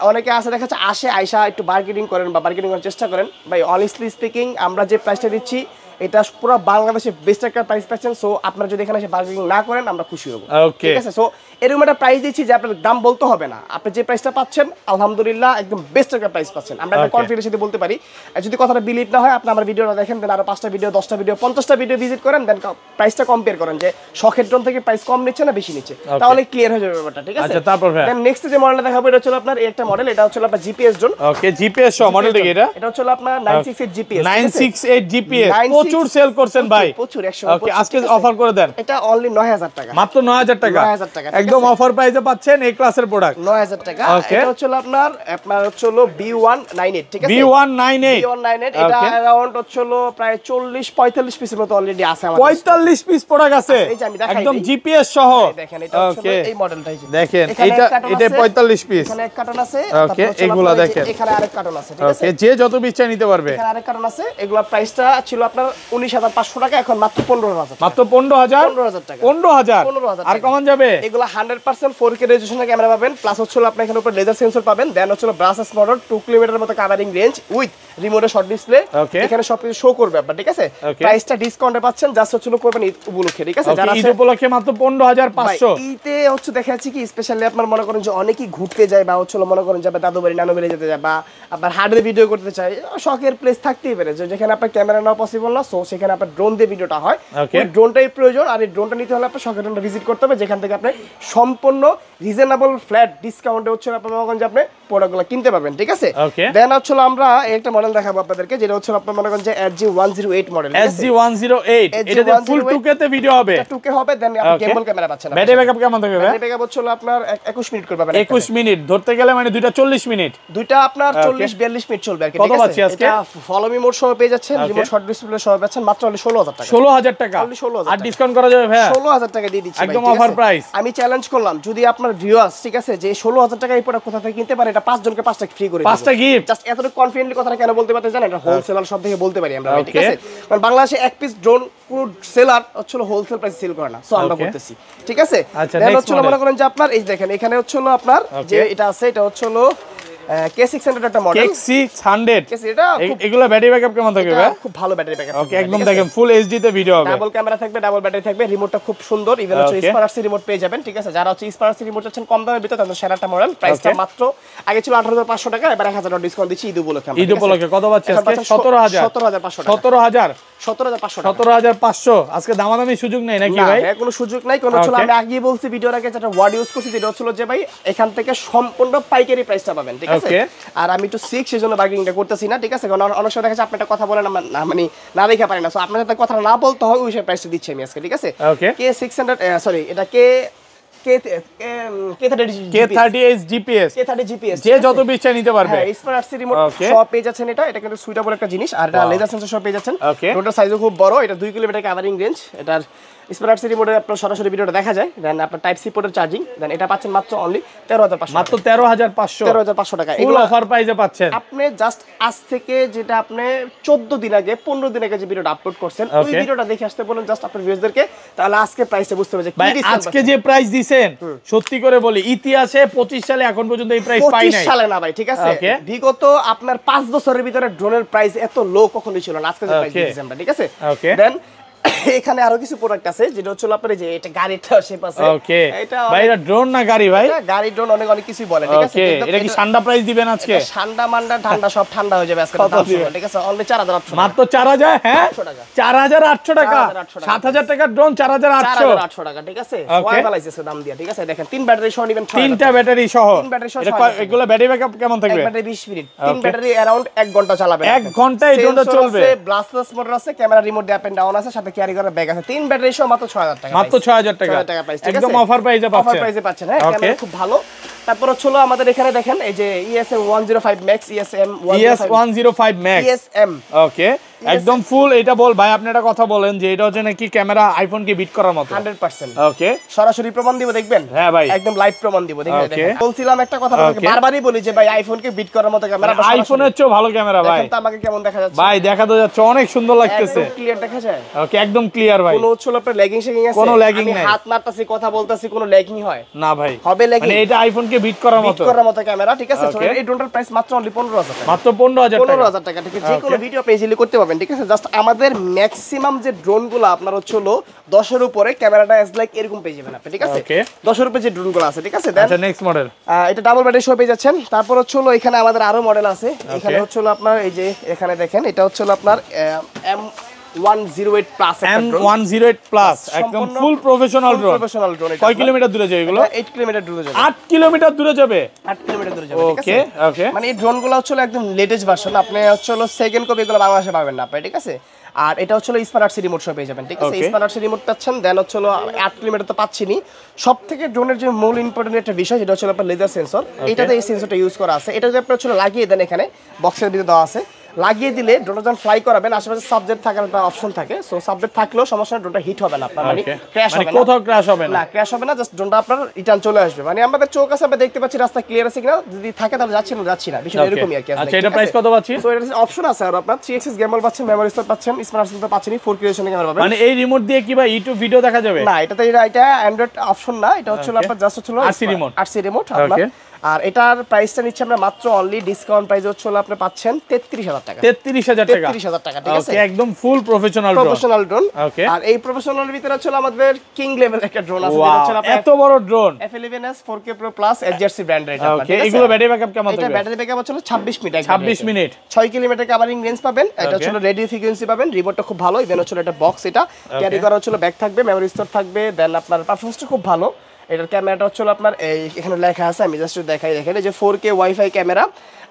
অনেকে আছে দেখাচ্ছে আয়সা একটু বার্গেনিং করেন বা বার্গেনিং করার চেষ্টা করেন। ভাই অনেস্টলি স্পিকিং, আমরা যে প্রাইসটা দিচ্ছি এটা পুরো বাংলাদেশে বেস্ট একটা প্রাইস পাচ্ছেন। সো আপনারা যদি এখানে এসে বার্গেনিং না করেন আমরা খুশি হব, ঠিক আছে? সো এরকম একটা প্রাইস দিচ্ছি যে আপনার দাম বলতে হবে না, আপনি যে প্রাইসটা পাচ্ছেন আলহামদুলিল্লাহ একদম বেস্ট একটা প্রাইস পাচ্ছেন। আমরা একটা কনফিডেন্স সাথে বলতে পারি। আর যদি কথাটা বিলিভ না হয়, আপনি আমার ভিডিওটা দেখেন, দেন আরো 5টা ভিডিও, 10টা ভিডিও, 50টা ভিডিও ভিজিট করেন, দেন প্রাইসটা কম্পেয়ার করেন যে শখের ড্রোন থেকে প্রাইস কম নিচ্ছে না বেশি নিচ্ছে, তাহলে ক্লিয়ার হয়ে যাবে ব্যাপারটা, ঠিক আছে? আচ্ছা, তারপর দেন নেক্সট যে মডেলটা দেখাবো, এটা হচ্ছে আপনার একটা মডেল, এটা হচ্ছে আপনার জিপিএস ড্রোন। ওকে, জিপিএস সহ মডেলটা কি? এটা হচ্ছে আপনার 968 জিপিএস, 968 জিপিএস প্রচুর সেল করছেন ভাই, প্রচুর 100। ওকে, আজকে অফার করে দেন। এটা অনলি 9000 টাকা, মাত্র 9000 টাকা, 9000 টাকা, একদম অফার প্রাইসে পাচ্ছেন এই ক্লাসের প্রোডাক্ট, 9000 টাকা। এটা হচ্ছে আপনার হচ্ছে B198, ঠিক আছে? B198 এটা अराउंड হচ্ছে প্রায় 40-45 পিসের মতো অলরেডি আছে আমাদের, 45 পিস প্রোডাক্ট আছে একদম জিপিএস সহ। দেখেন এটা হচ্ছে এই মডেলটাই, দেখেন এটা 45 পিস, এখানে এক কার্টন আছে। ওকে, এগুলা দেখেন, এখানে আরেক কার্টন আছে, ঠিক আছে? ওকে, যে যত ইচ্ছা নিতে পারবে। এখানে আরেক কার্টন আছে। এগুলা প্রাইসটা ছিল আপনার 19500 টাকা, এখন মাত্র 15000, মাত্র 15000 টাকা, 15000 আর কমান যাবে। এগুলা 100% 4K রেজোলিউশনের ক্যামেরা পাবেন, প্লাস হচ্ছে আপনি এখানে উপরে লেজার সেন্সর পাবেন, দেন হচ্ছে ব্রাসলেস মোটর, 2 কিলোমিটার মতো কভারিং রেঞ্জ উইথ রিমোটে শর্ট ডিসপ্লে। এখানে সবকিছু শো করবে আপনার, ঠিক আছে? প্রাইসটা ডিসকাউন্টে পাচ্ছেন, জাস্ট হচ্ছে করবেন ঈদ উপলক্ষে, ঠিক আছে? যারা ঈদ উপলক্ষে মাত্র 15500। ঈদে হচ্ছে দেখা যাচ্ছে কি স্পেশালি আপনার মনে করেন যে অনেকেই ঘুরতে যায় বা হচ্ছে মনে করেন যাবে দাদু বাড়ি নানু বাড়ি যেতে যায় বা আপনার হার্ডে ভিডিও করতে চায়, শখের প্লেস থাকতেই পারে যেখানে আপনার ক্যামেরা নেওয়া পসিবল না, সো সেখানে আপনার ড্রোন দিয়ে ভিডিওটা হয়। ওই ড্রোনটাই প্রয়োজন, আর এই ড্রোনটা নিতে হলে আপনার শখের ভিজিট করতে হবে, যেখান থেকে আপনি সম্পূর্ণ রিজনেবল ফ্ল্যাট ডিসকাউন্টে হচ্ছে আপনার মনে করেন যে আপনি প্রোডাক্টগুলো কিনতে পারবেন, ঠিক আছে? দেন হচ্ছে আমরা একটা মডেল দেখাবো আপনাদেরকে, যেটা হচ্ছে আপনারা মনে করেন যে SG108 মডেল। SG108 এটাতে ফুল 2K তে ভিডিও হবে, 2K হবে। দেন আপনি গেমবল ক্যামেরা পাচ্ছেন। ব্যাটারি ব্যাকআপ কেমন থাকবে? ব্যাটারি ব্যাকআপ হচ্ছে আপনার 21 মিনিট করে পাবেন। 21 মিনিট ধরতে গেলে মানে দুইটা 40 মিনিট, দুইটা আপনার 40-42 মিনিট চলবে আর কি, ঠিক আছে? কত পাচ্ছি আজকে? এটা ফলো মি মোড সহ পেয়ে যাচ্ছেন, রিমোট শর্ট ডিসপ্লে সহ পাচ্ছেন মাত্র 16000 টাকা। 16000 টাকা, আর ডিসকাউন্ট করা যাবে ভাই? 16000 টাকা দিয়ে দিচ্ছি একদম অফার প্রাইস। আমি চ্যালেঞ্জ করলাম, যদি আপনার ভিউয়ার্স, ঠিক আছে, যে 16000 টাকা এই প্রোডাক্ট কোথা থেকে কিনতে পারে, এটা 5 জনকে 5টা ফ্রি করে দিই, 5টা গিফট। জাস্ট এতটুকু কনফিডেন্টলি কথাটা কেন বলতে পারতে জানেন? এটা হোলসেলার সব থেকে বলতে পারি আমরা, ঠিক আছে? কারণ বাংলাদেশে এক পিস ড্রোন কোন সেলার হচ্ছে হোলসেল প্রাইসে সেল করে না, সো আমরা করতেছি, ঠিক আছে? দেন হচ্ছে মনে করেন যে আপনার এই দেখেন এখানে হচ্ছে আপনার যে এটা আছে, এটা হচ্ছে K600 একটা মডেল, K600 এটা এগুলা ব্যাটারি ব্যাকআপ কেমন থাকবে ভাই? খুব ভালো ব্যাটারি ব্যাকআপ। ওকে, একদম দেখেন ফুল এইচডি তে ভিডিও হবে, ডাবল ক্যামেরা থাকবে, ডাবল ব্যাটারি থাকবে, রিমোটটা খুব সুন্দর, ইভেন হচ্ছে স্পার্সি রিমোট পেয়ে যাবেন, ঠিক আছে? যারা হচ্ছে স্পার্সি রিমোট চাচ্ছেন কম দামের ভিতরে, তাদের সেরা একটা মডেল। প্রাইসটা মাত্র আগে ছিল 18500 টাকা, এবার 1000 টাকা ডিসকাউন্ট দিচ্ছি ঈদ উপলক্ষে। ঈদ উপলক্ষে কত পাচ্ছি আজকে? 17500 টাকা। 17500 আজকে দামাদামি সুযোগ নেই নাকি ভাই? না, কোনো সুযোগ নাই। কোন হচ্ছে আমি আগে বলছি ভিডিওর আগে যেটা ওয়ার্ড ইউজ করছি, যেটা হচ্ছে যে ভাই এখান থেকে সম্পূর্ণ পাইকারি প্রাইসটা পাবেন, ঠিক আছে? আর আমি একটু সিক, সেজন্য বার্গেনিংটা করতেছি না, ঠিক আছে? কারণ অনেক সময় দেখা যাচ্ছে আপনি একটা কথা বলেন না, মানে না দেখে পারেন না, সো আপনার সাথে কথা না বলতে হয়, ওই প্রাইসটা দিচ্ছি আমি আজকে, ঠিক আছে? K600 সরি, এটা K30 GPS যে যত বিচটা নিতে পারবে। হ্যাঁ, স্পার্সি রিমোট সব পেয়ে যাচ্ছেন। এটা কিন্তু সুইটেবল একটা জিনিস, আর এটা লেজার সেন্সর সব পেয়ে যাচ্ছেন। রোটার সাইজও খুব বড়, এটা 2 কিলোমিটার কভারিং রেঞ্জ। এটার স্পার্সি রিমোটে আপনার সরাসরি ভিডিওটা দেখা যায়। দেন আপনার টাইপ সি পোর্টের চার্জিং, দেন এটা পাচ্ছেন মাত্র অনলি 13500, মাত্র 13500 টাকা। এগুলো অফার প্রাইসে পাচ্ছেন আপনি। জাস্ট আজ থেকে যেটা আপনি 14 দিন আগে 15 দিন আগে যে ভিডিওটা আপলোড করছেন, ওই ভিডিওটা দেখে আসতে বলেন জাস্ট আপনার ভিউয়ারদেরকে, তাহলে আজকে প্রাইসটা বুঝতে পারবে যে কি ডিসকাউন্ট। আজকে যে প্রাইস দিবেন, সত্যি করে বলি ইতিহাসে 25 সালে এখন পর্যন্ত এই প্রাইস পাই নাই। 25 সালে না ভাই, ঠিক আছে? বিগত আপনার 5 বছরের ভিতরে ড্রোনের প্রাইস এত লো কখনোই ছিল না, আজকে যে প্রাইস দিয়েছেন আমরা, ঠিক আছে? দেন এখানে আরো কিছু প্রোডাক্ট আছে, যেটা হচ্ছে আপনার যে এটা গাড়িটা শেপ আছে। ওকে ভাই, এটা ড্রোন না গাড়ি ভাই? এটা গাড়ি, ড্রোন অনেক কিছু বলে, ঠিক আছে? এটা কি ঠান্ডা প্রাইস দিবেন আজকে? ঠান্ডা মান্ডা ঠান্ডা সব ঠান্ডা হয়ে যাবে আজকে, ঠিক আছে? অনলি 4800, মাত্র 4000। হ্যাঁ, 4800 টাকা। 7000 টাকার ড্রোন 4800 টাকা, ঠিক আছে? ওয়াই ফেলাইছে দাম দিয়া, ঠিক আছে? দেখেন 3 ব্যাটারি সহ নিবেন, 3টা ব্যাটারি সহ। এগুলো ব্যাটারি ব্যাকআপ কেমন থাকবে? ব্যাটারি 20 মিনিট, 3 ব্যাটারি অ্যারাউন্ড 1 ঘন্টা চালাবেন। 1 ঘন্টা এই ড্রোনটা চলবে। ব্লাস্টলেস মোটর আছে, ক্যামেরা রিমোট দিয়ে আপ এন্ড ডাউন আছে, সাথে ক্যারি করার ব্যাগ আছে। 3 ব্যাটারি সহ মাত্র 6000 টাকা, মাত্র 6000 টাকা একদম অফার প্রাইসে পাচ্ছেন। অফার প্রাইসে পাচ্ছেন। হ্যাঁ, ক্যামেরা খুব ভালো। তারপর হচ্ছে আমাদের এখানে দেখেন এই যে ESM 105 Max, ESM 105 Max, ESM। ওকে, একদম ফুল। এটা বল ভাই, আপনি একটা কথা বলেন যে এটা হচ্ছে নাকি ক্যামেরা আইফোন কে বিট করার মতো? 100%। ওকে, সরাসরি প্রমাণ দিব, দেখবেন? হ্যাঁ ভাই, একদম লাইভ প্রমাণ দিব, দেখেন। বলছিলাম একটা কথা আপনাকে বারবারই বলি যে ভাই আইফোন কে বিট করার মতো ক্যামেরা, আইফোনের চেয়ে ভালো ক্যামেরা ভাই। দেখেন তো আমাকে কেমন দেখা যাচ্ছে ভাই? দেখা তো যাচ্ছে, অনেক সুন্দর লাগতেছে, একদম ক্লিয়ার দেখা যায়। ওকে, একদম ক্লিয়ার ভাই। কোনো হচ্ছে আপনার ল্যাগিং শেকিং আছে? কোনো ল্যাগিং নাই। হাত নাড়তাছি, কথা বলতাছি, কোনো ল্যাগিং হয় না ভাই? হবে ল্যাগিং, মানে এটা আইফোন কে বিট করার মতো ক্যামেরা, ঠিক আছে? এই ড্রোনটার প্রাইস মাত্র অনলি 15000 টাকা, মাত্র 15000 টাকা, ঠিক আছে? যে কোনো ভিডিও আপনি ইজিলি করতে পারবেন, ঠিক আছে? জাস্ট আমাদের ম্যাক্সিমাম যে ড্রোনগুলো আপনার হচ্ছে 10 এর উপরে ক্যামেরাটা এজ লাইক এরকম পেয়ে যাবেন আপনি, ঠিক আছে? 10 এর উপরে যে ড্রোনগুলো আছে, ঠিক আছে? আচ্ছা, নেক্সট মডেল, এটা ডাবল ব্যাটারি সহ পেয়ে যাচ্ছেন। তারপর হচ্ছে এখানে আমাদের আরো মডেল আছে। এখানে হচ্ছে আপনার এই যে এখানে দেখেন, এটা হচ্ছে আপনার M108 প্লাস, M108 প্লাস, একদম ফুল প্রফেশনাল ড্রোন। কয় কিলোমিটার দূরে যাবে এগুলো? 8 কিলোমিটার দূরে যাবে। 8 কিলোমিটার দূরে যাবে? 8 কিলোমিটার দূরে যাবে, ঠিক আছে? ওকে, মানে এই ড্রোনগুলো হচ্ছে একদম লেটেস্ট ভার্সন। আপনি হচ্ছে সেকেন্ড কপি এগুলো বাংলাদেশে পাবেন না আপনি, ঠিক আছে? আর এটা হচ্ছে স্পার্সি রিমোট সহ পেয়ে যাবেন, ঠিক আছে? স্পার্সি রিমোট পাচ্ছেন। দেন হচ্ছে 8 কিলোমিটার তো পাচ্ছেনই। সবথেকে ড্রোনের যে মূল ইম্পর্টেন্ট একটা বিষয়, সেটা হচ্ছে আপনার লেজার সেন্সর। এটাতে এই সেন্সরটা ইউজ করা আছে। এটা যদি আপনি হচ্ছে লাগিয়ে দেন, এখানে বক্সের ভিতরে দেওয়া আছে, লাগিয়ে দিলে ড্রোনটা যখন ফ্লাই করাবেন আশেপাশে সাবজেক্ট থাকার একটা অপশন থাকে। সো সাবজেক্ট থাকলেও সমস্যা না, ড্রোনটা হিট হবে না আপনার, মানে ক্র্যাশ হবে না, কোথাও ক্র্যাশ হবে না। না, ক্র্যাশ হবে না, জাস্ট ড্রোনটা আপনার রিটার্ন চলে আসবে। মানে আমাদের চোখ আছে, আমরা দেখতে পাচ্ছি রাস্তা ক্লিয়ার আছে কিনা, যদি থাকে তাহলে যাচ্ছি না, বিষয়টা এরকমই আর কি। আচ্ছা, এটা প্রাইস কত পাচ্ছি? সো এটা অপশন আছে, আর আপনার 3 axis গেমবল পাচ্ছেন, মেমোরি স্টোর পাচ্ছেন, স্মার্ট সেন্সর পাচ্ছেন, 4K রেজোলিউশন ক্যামেরা পাবেন। মানে এই রিমোট দিয়ে কি ভাই ইউটিউব ভিডিও দেখা যাবে? না, এটা অ্যান্ড্রয়েড অপশন না, এটা হচ্ছে আপনার জাস্ট হচ্ছে RC রিমোট আপনার। আর এটার প্রাইসটা নিচ্ছে আমরা মাত্র অনলি ডিসকাউন্ট প্রাইস হচ্ছে আপনি পাচ্ছেন 33000 টাকা। 33000 টাকা, 33000 টাকা, ঠিক আছে? একদম ফুল প্রফেশনাল ড্রোন। আর এই প্রফেশনালের ভিতরে হচ্ছে আমাদের কিং লেভেল একটা ড্রোন আছে, যেটা হচ্ছে আপনার এত বড় drone F11s 4K Pro Plus HRC ব্র্যান্ডের এটা আপনার, ঠিক আছে? এগুলো ব্যাটারি ব্যাকআপ কেমন থাকবে? এটা ব্যাটারি ব্যাকআপ হচ্ছে 26 minute, 26 minute, 6 kilometre covering range পাবেন। এটা হচ্ছে রেডিও ফ্রিকোয়েন্সি পাবেন, রিমোটটা খুব ভালো, ইভেন হচ্ছে এটা বক্স, এটা ক্যারি করা হচ্ছে ব্যাগ থাকবে, মেমোরি স্টোর থাকবে। দেন আপনার পারফরম্যান্সটা খুব ভালো। এটার ক্যামেরাটা হচ্ছে আপনার এই এখানে লেখা আছে, আমি জাস্ট দেখাই, দেখেন এই যে 4K ওয়াইফাই ক্যামেরা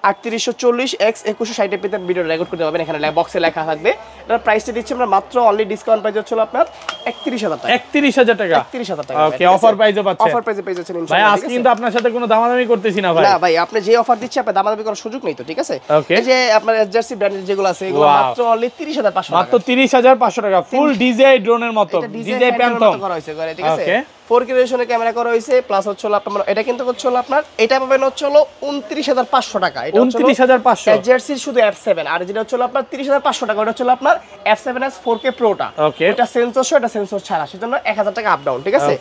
3840x2160 এর ভিতরে ভিডিও রেকর্ড করতে পারবেন, এখানে বক্সে লেখা থাকবে। এটার প্রাইসটা দিচ্ছি আমরা মাত্র অনলি ডিসকাউন্ট প্রাইস হচ্ছে আপনার 31000 টাকা। 31000 টাকা, 31000 টাকা। ওকে, অফার প্রাইসে পাচ্ছেন, অফার প্রাইসে পেয়ে যাচ্ছেন ভাই। ইনশাআল্লাহ আজকে কিন্তু আপনার সাথে কোনো দামাদামি করতেছি না ভাই। না ভাই, আপনি যে অফার দিচ্ছি আপনি দামাদামি করার সুযোগ নেই তো, ঠিক আছে? এই যে আপনার জার্সি ব্র্যান্ডের যেগুলো আছে এগুলো মাত্র অনলি 30500 টাকা, মাত্র 30500 টাকা, ফুল ডিজাই ড্রোনের মতো, ডিজাই প্যান্থম করা হয়েছে করে, ঠিক আছে? 4K রেজোলিউশনের ক্যামেরা করা হয়েছে, প্লাস হচ্ছে আপনার এটা কিন্তু হচ্ছে আপনার এটা পাবেন হচ্ছে 29500 টাকা। এটা 29500 জার্সির শুধু F7, আর যেটা হচ্ছে আপনার 30500 টাকা ওটা হচ্ছে আপনার F7s 4K প্রোটা। এটা সেন্সর সহ, এটা সেন্সর ছাড়া, সেজন্য 1000 টাকা আপ ডাউন, ঠিক আছে?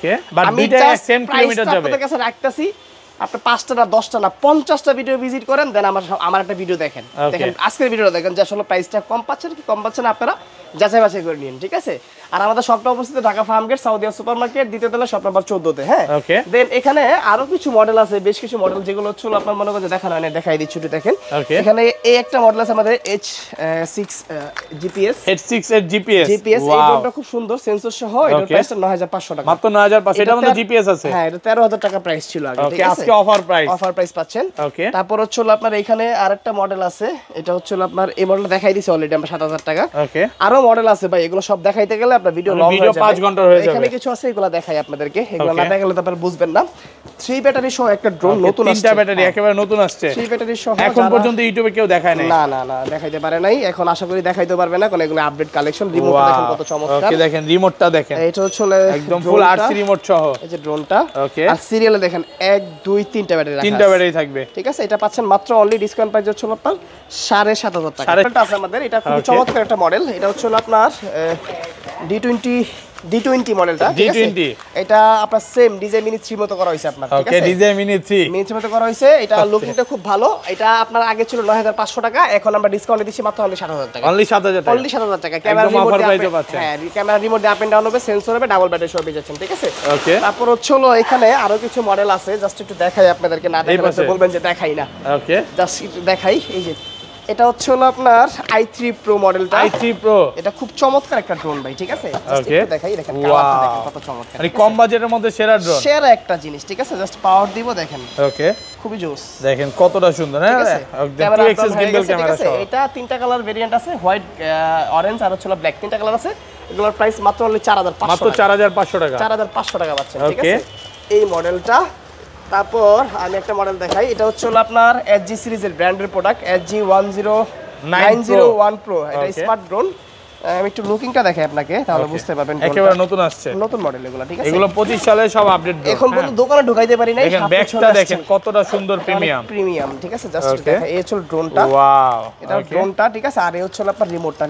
আমি দুইটা সেম কিলোমিটার যাবে। আপনাদের কাছে রাখতাছি, আপনি 5টা না 10টা না 50টা ভিডিও ভিজিট করেন, দেন আমার একটা ভিডিও দেখেন, আজকের ভিডিওটা দেখেন যে আসলে প্রাইসটা কম পাচ্ছেন কি কম পাচ্ছেন, আপনারা যাচাই বাছাই করে নিন, ঠিক আছে? আর আমাদের শপটা অবস্থিত Dhaka Farmgate, Saudia supermarket, দ্বিতীয় তলা, শপ নাম্বার 14-তে। হ্যাঁ, দেন এখানে আরো কিছু মডেল আছে, বেশ কিছু মডেল যেগুলো হচ্ছে আপনার মনে করেন দেখানো হয় না, দেখাই দিচ্ছি, একটু দেখেন। এখানে এই একটা মডেল আছে আমাদের H6 GPS, এই ড্রোনটা খুব সুন্দর, সেন্সর সহ, এটার প্রাইসটা 9500 টাকা, মাত্র 9500। এটার মধ্যে জিপিএস আছে। হ্যাঁ, এটা 13000 টাকা প্রাইস ছিল আগে, ঠিক আছে? আজকে অফার প্রাইস পাচ্ছেন। তারপর হচ্ছে আপনার এখানে আরেকটা মডেল আছে, এটা হচ্ছে আপনার এই মডেলটা দেখাই দিছি অলরেডি আমরা 7000 টাকা। আরো মডেল আছে ভাই, এগুলো সব দেখাইতে গেলে আপনার ভিডিও লং হয়ে যাবে, 5 ঘন্টা হয়ে যাবে। এখানে কিছু আছে এগুলো দেখাই আপনাদেরকে, এগুলো না দেখালে তো আপনারা বুঝবেন না। 3 ব্যাটারি সহ একটা ড্রোন নতুন আসছে, 3টা ব্যাটারি একেবারে নতুন আসছে, 3 ব্যাটারি সহ, এখন পর্যন্ত ইউটিউবে কেউ দেখায় নাই। না দেখাইতে পারে নাই, এখন আশা করি দেখাইতে পারবে না, কারণ এগুলো আপডেট কালেকশন। রিমোটটা দেখেন কত চমৎকার, ওকে, দেখেন রিমোটটা দেখেন, এটা হচ্ছে একদম ফুল আরসি রিমোট সহ, এই যে ড্রোনটা। ওকে, আর সিরিয়ালে দেখেন 1 2 3টা ব্যাটারি রাখা আছে, 3টা ব্যাটারি থাকবে, ঠিক আছে? এটা পাচ্ছেন মাত্র অনলি ডিসকাউন্ট প্রাইস হচ্ছে আপনার 7500 টাকা। এটা আছে আমাদের, এটা খুব চমৎকার একটা মডেল, এটা হচ্ছে আপনার D20 মডেলটা, ঠিক আছে? এটা আপনার সেম ডিজাইন মিনি 3 মতো করা হয়েছে আপনার, ঠিক আছে? ডিজাইন মিনি 3 মতো করা হয়েছে, এটা লুকিংটা খুব ভালো। এটা আপনার আগে ছিল 9500 টাকা, এখন আমরা ডিসকাউন্টে দিচ্ছি মাত্র অনলি 7000 টাকা, অনলি 7000 টাকা, অনলি 7000 টাকা। ক্যামেরা রিমোট দিয়ে পাচ্ছেন, হ্যাঁ, ক্যামেরা রিমোট দিয়ে আপ এন্ড ডাউন হবে, সেন্সর হবে, ডাবল ব্যাটারি সহ পেয়ে যাচ্ছেন, ঠিক আছে? ওকে, তারপর হচ্ছে এখানে আরো কিছু মডেল আছে, জাস্ট একটু দেখাই আপনাদেরকে, না দেখালে বলবেন যে দেখাই না। ওকে, জাস্ট একটু দেখাই, এই যে এটা হচ্ছে আপনার i3 Pro মডেলটা, i3 Pro, এটা খুব চমৎকার একটা ড্রোন ভাই, ঠিক আছে? জাস্ট একটু দেখাই, দেখেন কালারটা দেখেন কত চমৎকার, মানে কম বাজেটের মধ্যে সেরা ড্রোন, সেরা একটা জিনিস, ঠিক আছে? জাস্ট পাওয়ার দিব, দেখেন। ওকে, খুবই জোস, দেখেন কতটা সুন্দর, হ্যাঁ, একদম 2xs গিম্বল ক্যামেরা সহ। এটা 3টা কালার ভেরিয়েন্ট আছে, হোয়াইট, অরেঞ্জ আর হচ্ছে ব্ল্যাক, 3টা কালার আছে। এগুলোর প্রাইস মাত্র অনলি 4500, মাত্র 4500 টাকা, 4500 টাকা পাচ্ছেন, ঠিক আছে? এই মডেলটা। তারপর আমি একটা মডেল দেখাই, এটা হচ্ছে আপনার SG সিরিজের ব্র্যান্ডের প্রোডাক্ট, SG901 Pro, এটা স্মার্ট ড্রোন। আমি একটু লুকিংটা দেখাই আপনাকে, তাহলে বুঝতে পারবেন একেবারে নতুন আসছে, নতুন মডেল এগুলো, ঠিক আছে? এগুলো 25 সালে সব আপডেট ড্রোন, এখন পর্যন্ত দোকানে ঢুকাইতে পারি নাই। দেখেন ব্যাকটা দেখেন কতটা সুন্দর, প্রিমিয়াম, ঠিক আছে? জাস্ট দেখা, এই হচ্ছে ড্রোনটা, ওয়াও, এটা ড্রোনটা, ঠিক আছে? আর এই হচ্ছে আপনার রিমোটটা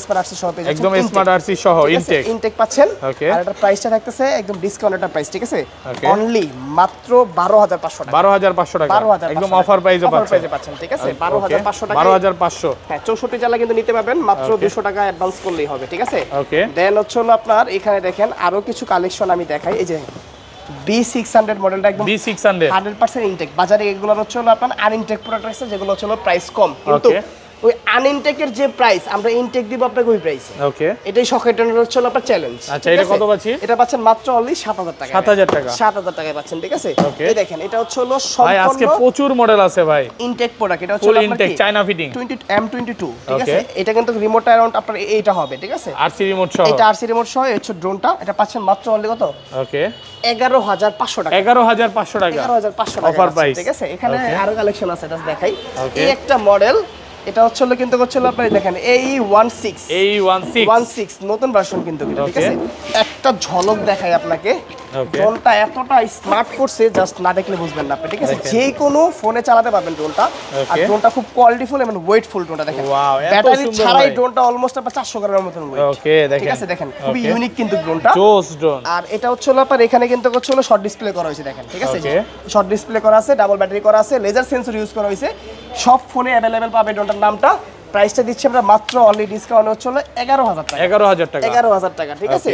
স্মার্ট আরসি সহ পেয়ে যাচ্ছেন, একদম স্মার্ট আরসি সহ, ইনটেক পাচ্ছেন। আর এটা প্রাইসটা থাকতেছে একদম ডিসকাউন্টেড প্রাইস, ঠিক আছে? অনলি মাত্র 12500 টাকা, 12500 টাকা, একদম অফার প্রাইসে পাচ্ছেন, ঠিক আছে? 12500 টাকা, 12500, হ্যাঁ, 64 জেলা কিন্তু নিতে পারবেন, মাত্র 200 টাকা অ্যাডভান্স করলেই হবে, ঠিক আছে? ওকে, দেন হচ্ছে আপনার এখানে দেখেন আরো কিছু কালেকশন আমি দেখাই, এই যে B600 মডেলটা, একদম B600 100% ইনটেক। বাজারে এগুলো হচ্ছে আপনার আনইনটেক প্রোডাক্ট আছে, যেগুলো হচ্ছে প্রাইস কম, কিন্তু ওই আনইনটেকের যে প্রাইস আমরা ইনটেক দিব আপনাকে ওই প্রাইসে। ওকে, এটাই শখের হচ্ছে আপনার চ্যালেঞ্জ। আচ্ছা, এটা কত পাচ্ছি? এটা পাচ্ছেন মাত্র অনলি 7000 টাকা, 7000 টাকায় পাচ্ছেন, ঠিক আছে? এই দেখেন, এটা হচ্ছে সম্পূর্ণ, ভাই আজকে প্রচুর মডেল আছে ভাই, ইনটেক প্রোডাক্ট। এটা হচ্ছে ফুল ইনটেক চায়না ফিটিং M22, ঠিক আছে? এটা কিন্তু রিমোট অ্যারাউন্ড আপনার এইটা হবে, ঠিক আছে? আরসি রিমোট সহ, এটা আরসি রিমোট সহ হচ্ছে ড্রোনটা। এটা পাচ্ছেন মাত্র অনলি কত? ওকে, 11500 টাকা, 11500 টাকা, 11500 টাকা অফার প্রাইস, ঠিক আছে? এখানে আরো কালেকশন আছে, এটা দেখাই। এই একটা মডেল, এটা হচ্ছে কিন্তু আপনারা দেখেন AE16 নতুন ভার্সন কিন্তু, ঠিক আছে? একটা ঝলক দেখাই আপনাকে, ড্রোনটা এতটা স্মার্ট করছে, জাস্ট না দেখলে বুঝবেন না আপনি, ঠিক আছে? যে কোনো ফোনে চালাতে পারবেন ড্রোনটা, আর ড্রোনটা খুব কোয়ালিটিফুল এবং ওয়েটফুল। ড্রোনটা দেখেন, ব্যাটারি ছাড়াই ড্রোনটা অলমোস্ট আপনার 400 গ্রামের মতন ওয়েট, ওকে, ঠিক আছে? দেখেন খুবই ইউনিক কিন্তু ড্রোনটা, জোস ড্রোন। আর এটা হচ্ছে আপনার এখানে কিন্তু শর্ট ডিসপ্লে করা হয়েছে, দেখেন, ঠিক আছে? শর্ট ডিসপ্লে করা আছে, ডাবল ব্যাটারি করা আছে, লেজার সেন্সর ইউজ করা হয়েছে, সব ফোনে অ্যাভেলেবেল পাবে ড্রোনটার নামটা। প্রাইসটা দিচ্ছি আমরা মাত্র অনলি ডিসকাউন্ট হচ্ছে 11000 টাকা, 11000 টাকা, ঠিক আছে?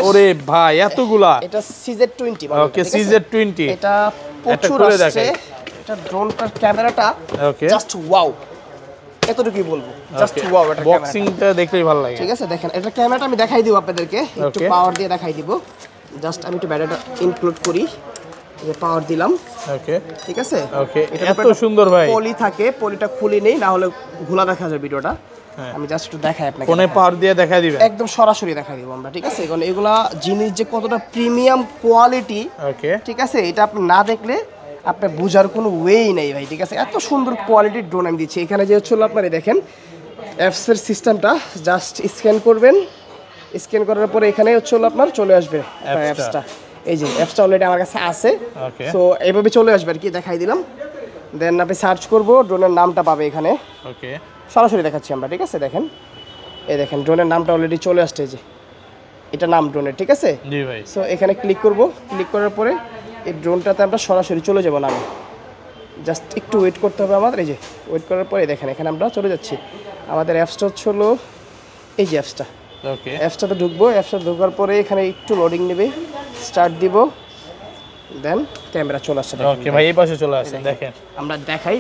ওরে ভাই এতগুলা, এটা CZ20 মানে, ওকে, CZ20, এটা প্রচুর আসছে। এটা ড্রোনটার ক্যামেরাটা জাস্ট ওয়াও, এতটুকুই বলবো, জাস্ট ওয়াও। এটা বক্সিংটা দেখলেই ভালো লাগে, ঠিক আছে? দেখেন, এটা ক্যামেরাটা আমি দেখাই দিব আপনাদেরকে, একটু পাওয়ার দিয়ে দেখাই দিব। জাস্ট আমি একটু ব্যাটারিটা ইনক্লুড করি, এই পাওয়ার দিলাম। ওকে ঠিক আছে, ওকে এত সুন্দর ভাই। পলি থাকে, পলিটা খুলে নেই, না হলে ঘোলা দেখা যায় ভিডিওটা। আমি জাস্ট একটু দেখাই আপনাকে। ফোনে পাওয়ার দিয়ে দেখাই দিবেন? একদম সরাসরি দেখাই দিব আমরা। ঠিক আছে, কারণ এগুলা জিনিস যে কতটা প্রিমিয়াম কোয়ালিটি, ওকে ঠিক আছে, এটা আপনি না দেখলে আপনার বোঝার কোনো ওয়েই নেই ভাই। ঠিক আছে, এত সুন্দর কোয়ালিটির ড্রোন আমি দিচ্ছি। এখানে যে হচ্ছে আপনার দেখেন অ্যাপসের সিস্টেমটা, জাস্ট স্ক্যান করবেন, স্ক্যান করার পরে এখানে হচ্ছে আপনার চলে আসবে অ্যাপসটা। এই যে অ্যাপসটা অলরেডি আমার কাছে আছে, সো এইভাবে চলে আসবে আর কি, দেখাই দিলাম। দেন আপনি সার্চ করবো, ড্রোনের নামটা পাবে এখানে। ওকে সরাসরি দেখাচ্ছি আমরা। ঠিক আছে, দেখেন এই দেখেন ড্রোনের নামটা অলরেডি চলে আসছে, যে এটা নাম ড্রোনের। ঠিক আছে, জি ভাই। সো এখানে ক্লিক করব, ক্লিক করার পরে এই ড্রোনটাতে আমরা সরাসরি চলে যাব না, জাস্ট একটু ওয়েট করতে হবে আমাদের। এই যে ওয়েট করার পরে দেখেন এখানে আমরা চলে যাচ্ছি। আমাদের অ্যাপসটা হচ্ছে হলো এই যে অ্যাপসটা। ওকে অ্যাপসটাতে ঢুকবো, অ্যাপসটা ঢোকার পরে এখানে একটু লোডিং নেবে, স্টার্ট দিব, দেন ক্যামেরা চলে আসছে। ওকে ভাই এই পাশে চলে আসেন, দেখেন আমরা দেখাই,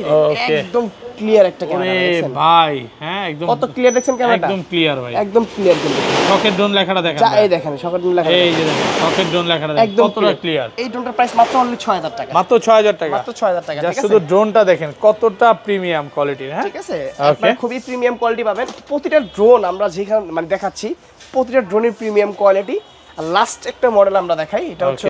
একদম ক্লিয়ার একটা ক্যামেরা। ওরে ভাই হ্যাঁ একদম কত ক্লিয়ার দেখছেন ক্যামেরাটা? একদম ক্লিয়ার ভাই, একদম ক্লিয়ার। কিন্তু শকের ড্রোন লেখাটা দেখেন, এই দেখেন শকের ড্রোন লেখা, এই যে দেখেন শকের ড্রোন লেখাটা দেখেন কতটা ক্লিয়ার। এই ড্রোনটার প্রাইস মাত্র অনলি 6000 টাকা, মাত্র 6000 টাকা, মাত্র 6000 টাকা। জাস্ট শুধু ড্রোনটা দেখেন কতটা প্রিমিয়াম কোয়ালিটির। হ্যাঁ ঠিক আছে, আপনারা খুবই প্রিমিয়াম কোয়ালিটি পাবেন। প্রতিটা ড্রোন আমরা যেখানে মানে দেখাচ্ছি, প্রতিটা ড্রোনের প্রিমিয়াম কোয়ালিটি। আর লাস্ট একটা মডেল আমরা দেখাই, এটা হচ্ছে